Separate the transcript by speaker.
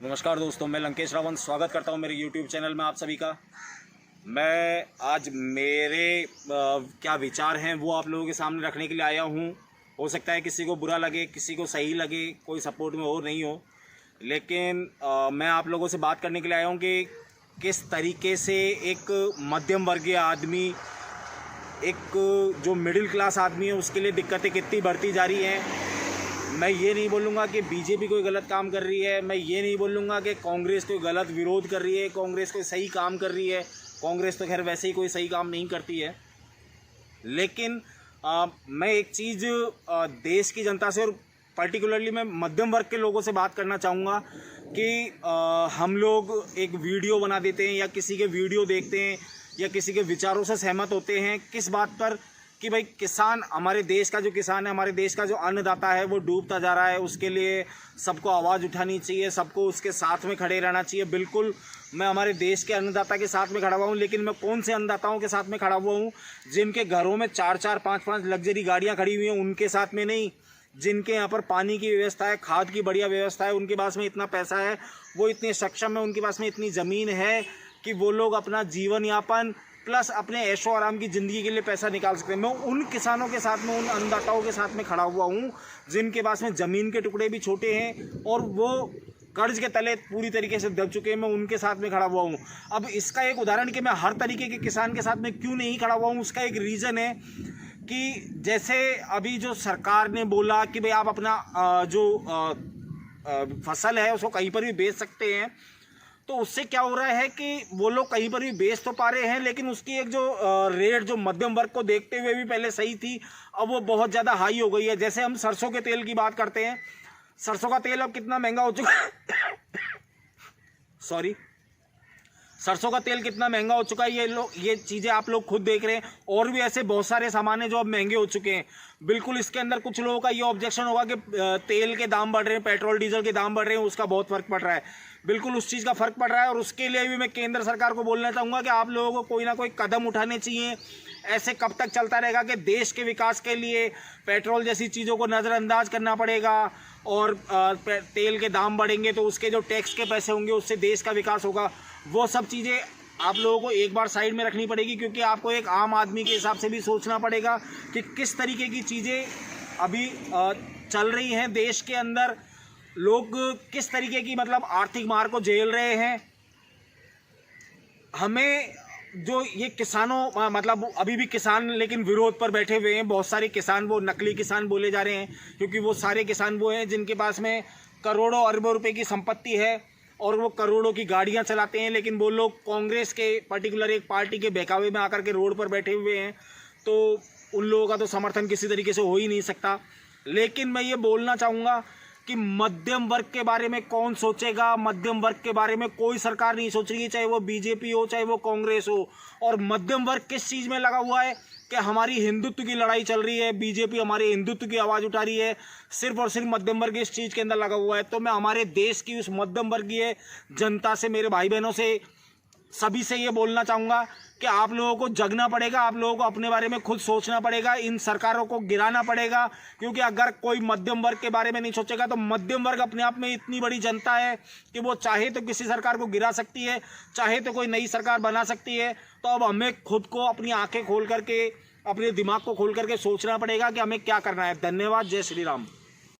Speaker 1: नमस्कार दोस्तों, मैं लंकेश रावत स्वागत करता हूं मेरे YouTube चैनल में आप सभी का। मैं आज मेरे क्या विचार हैं वो आप लोगों के सामने रखने के लिए आया हूं। हो सकता है किसी को बुरा लगे, किसी को सही लगे, कोई सपोर्ट में हो नहीं हो, लेकिन मैं आप लोगों से बात करने के लिए आया हूं कि किस तरीके से एक मध्यम वर्गीय आदमी, एक जो मिडिल क्लास आदमी है, उसके लिए दिक्कतें कितनी बढ़ती जा रही हैं। मैं ये नहीं बोलूँगा कि बीजेपी कोई गलत काम कर रही है, मैं ये नहीं बोलूँगा कि कांग्रेस कोई गलत विरोध कर रही है, कांग्रेस कोई सही काम कर रही है। कांग्रेस तो खैर वैसे ही कोई सही काम नहीं करती है, लेकिन मैं एक चीज़ देश की जनता से और पर्टिकुलरली मैं मध्यम वर्ग के लोगों से बात करना चाहूँगा कि हम लोग एक वीडियो बना देते हैं या किसी के वीडियो देखते हैं या किसी के विचारों से सहमत होते हैं किस बात पर कि भाई किसान, हमारे देश का जो किसान है, हमारे देश का जो अन्नदाता है वो डूबता जा रहा है। उसके लिए सबको आवाज़ उठानी चाहिए, सबको उसके साथ में खड़े रहना चाहिए। बिल्कुल मैं हमारे देश के अन्नदाता के साथ में खड़ा हुआ हूँ, लेकिन मैं कौन से अन्नदाताओं के साथ में खड़ा हुआ हूँ? जिनके घरों में 4-4, 5-5 लग्जरी गाड़ियाँ खड़ी हुई हैं उनके साथ में नहीं। जिनके यहाँ पर पानी की व्यवस्था है, खाद की बढ़िया व्यवस्था है, उनके पास में इतना पैसा है, वो इतने सक्षम है, उनके पास में इतनी ज़मीन है कि वो लोग अपना जीवन यापन प्लस अपने ऐशो आराम की ज़िंदगी के लिए पैसा निकाल सकते हैं। मैं उन किसानों के साथ में, उन अन्नदाताओं के साथ में खड़ा हुआ हूँ जिनके पास में ज़मीन के टुकड़े भी छोटे हैं और वो कर्ज के तले पूरी तरीके से दब चुके हैं। मैं उनके साथ में खड़ा हुआ हूँ। अब इसका एक उदाहरण कि मैं हर तरीके के किसान के साथ में क्यों नहीं खड़ा हुआ हूँ, उसका एक रीज़न है कि जैसे अभी जो सरकार ने बोला कि भाई आप अपना जो फसल है उसको कहीं पर भी बेच सकते हैं, तो उससे क्या हो रहा है कि वो लोग कहीं पर भी बेच तो पा रहे हैं, लेकिन उसकी एक जो रेट जो मध्यम वर्ग को देखते हुए भी पहले सही थी, अब वो बहुत ज़्यादा हाई हो गई है। जैसे हम सरसों के तेल की बात करते हैं, सरसों का तेल अब कितना महंगा हो चुका है सॉरी, सरसों का तेल कितना महंगा हो चुका है, ये चीज़ें आप लोग खुद देख रहे हैं। और भी ऐसे बहुत सारे सामान हैं जो अब महंगे हो चुके हैं। बिल्कुल इसके अंदर कुछ लोगों का ये ऑब्जेक्शन होगा कि तेल के दाम बढ़ रहे हैं, पेट्रोल डीजल के दाम बढ़ रहे हैं, उसका बहुत फ़र्क पड़ रहा है। बिल्कुल उस चीज़ का फ़र्क पड़ रहा है और उसके लिए भी मैं केंद्र सरकार को बोलना चाहूँगा कि आप लोगों को कोई ना कोई कदम उठाने चाहिए। ऐसे कब तक चलता रहेगा कि देश के विकास के लिए पेट्रोल जैसी चीज़ों को नज़रअंदाज करना पड़ेगा और तेल के दाम बढ़ेंगे तो उसके जो टैक्स के पैसे होंगे उससे देश का विकास होगा। वो सब चीज़ें आप लोगों को एक बार साइड में रखनी पड़ेगी, क्योंकि आपको एक आम आदमी के हिसाब से भी सोचना पड़ेगा कि किस तरीके की चीज़ें अभी चल रही हैं देश के अंदर। लोग किस तरीके की मतलब आर्थिक मार को झेल रहे हैं। हमें जो ये किसानों मतलब अभी भी किसान लेकिन विरोध पर बैठे हुए हैं। बहुत सारे किसान वो नकली किसान बोले जा रहे हैं, क्योंकि वो सारे किसान वो हैं जिनके पास में करोड़ों अरबों रुपए की संपत्ति है और वो करोड़ों की गाड़ियां चलाते हैं, लेकिन वो लोग कांग्रेस के पर्टिकुलर एक पार्टी के बहकावे में आकर के रोड पर बैठे हुए हैं। तो उन लोगों का तो समर्थन किसी तरीके से हो ही नहीं सकता। लेकिन मैं ये बोलना चाहूँगा कि मध्यम वर्ग के बारे में कौन सोचेगा? मध्यम वर्ग के बारे में कोई सरकार नहीं सोच रही है, चाहे वो बीजेपी हो चाहे वो कांग्रेस हो। और मध्यम वर्ग किस चीज़ में लगा हुआ है कि हमारी हिंदुत्व की लड़ाई चल रही है, बीजेपी हमारे हिंदुत्व की आवाज़ उठा रही है। सिर्फ और सिर्फ मध्यम वर्ग इस चीज़ के अंदर लगा हुआ है। तो मैं हमारे देश की उस मध्यम वर्गीय जनता से, मेरे भाई बहनों से, सभी से ये बोलना चाहूँगा कि आप लोगों को जगना पड़ेगा, आप लोगों को अपने बारे में खुद सोचना पड़ेगा, इन सरकारों को गिराना पड़ेगा। क्योंकि अगर कोई मध्यम वर्ग के बारे में नहीं सोचेगा तो मध्यम वर्ग अपने आप में इतनी बड़ी जनता है कि वो चाहे तो किसी सरकार को गिरा सकती है, चाहे तो कोई नई सरकार बना सकती है। तो अब हमें खुद को अपनी आंखें खोल करके, अपने दिमाग को खोल करके सोचना पड़ेगा कि हमें क्या करना है। धन्यवाद। जय श्री राम।